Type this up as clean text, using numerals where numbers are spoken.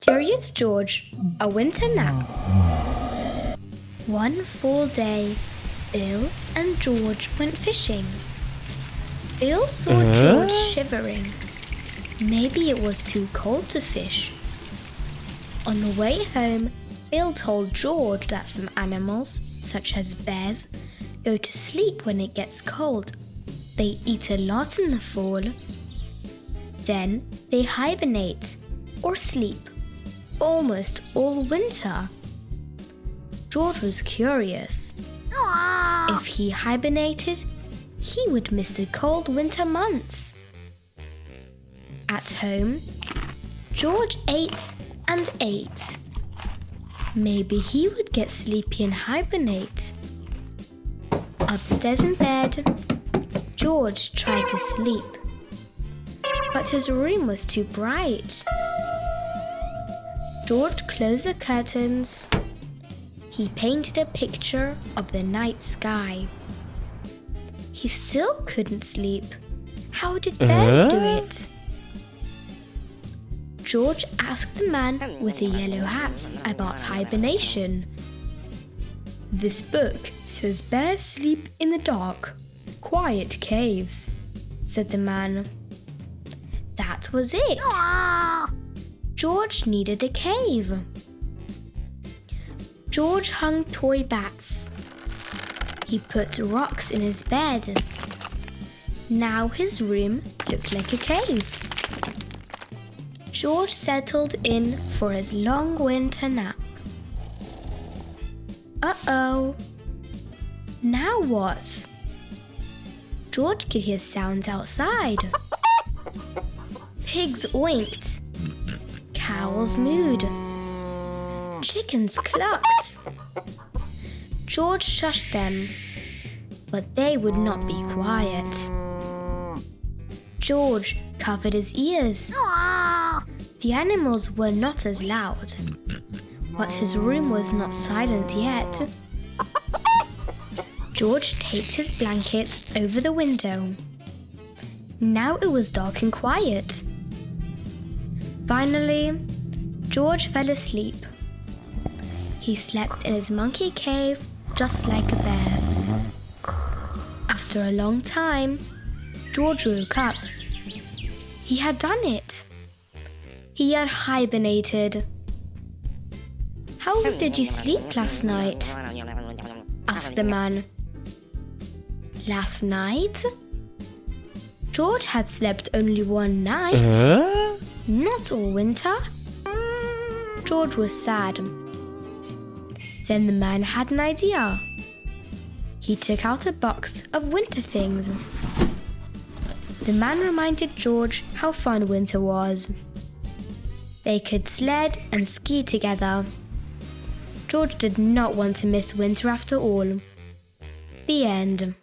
Curious George, a winter nap. One fall day, Bill and George went fishing. Bill saw George shivering. Maybe it was too cold to fish. On the way home, Bill told George that some animals, such as bears, go to sleep when it gets cold. They eat a lot in the fall. Then they hibernate, or sleep, almost all winter. George was curious. If he hibernated, he would miss the cold winter months. At home, George ate and ate. Maybe he would get sleepy and hibernate. Upstairs in bed, George tried to sleep, but his room was too bright. George closed the curtains. He painted a picture of the night sky. He still couldn't sleep. How did bears do it? George asked the man with the yellow hat about hibernation. This book says bears sleep in the dark, quiet caves, said the man. That was it. George needed a cave. George hung toy bats. He put rocks in his bed. Now his room looked like a cave. George settled in for his long winter nap. Uh-oh. Now what? George could hear sounds outside. Pigs oinked. Cows mooed. Chickens clucked. George shushed them, but they would not be quiet. George covered his ears. The animals were not as loud, but his room was not silent yet. George taped his blanket over the window. Now it was dark and quiet. Finally, George fell asleep. He slept in his monkey cave just like a bear. After a long time, George woke up. He had done it. He had hibernated. How did you sleep last night? Asked the man. Last night? George had slept only one night. Not all winter. George was sad. Then the man had an idea. He took out a box of winter things. The man reminded George how fun winter was. They could sled and ski together. George did not want to miss winter after all. The end.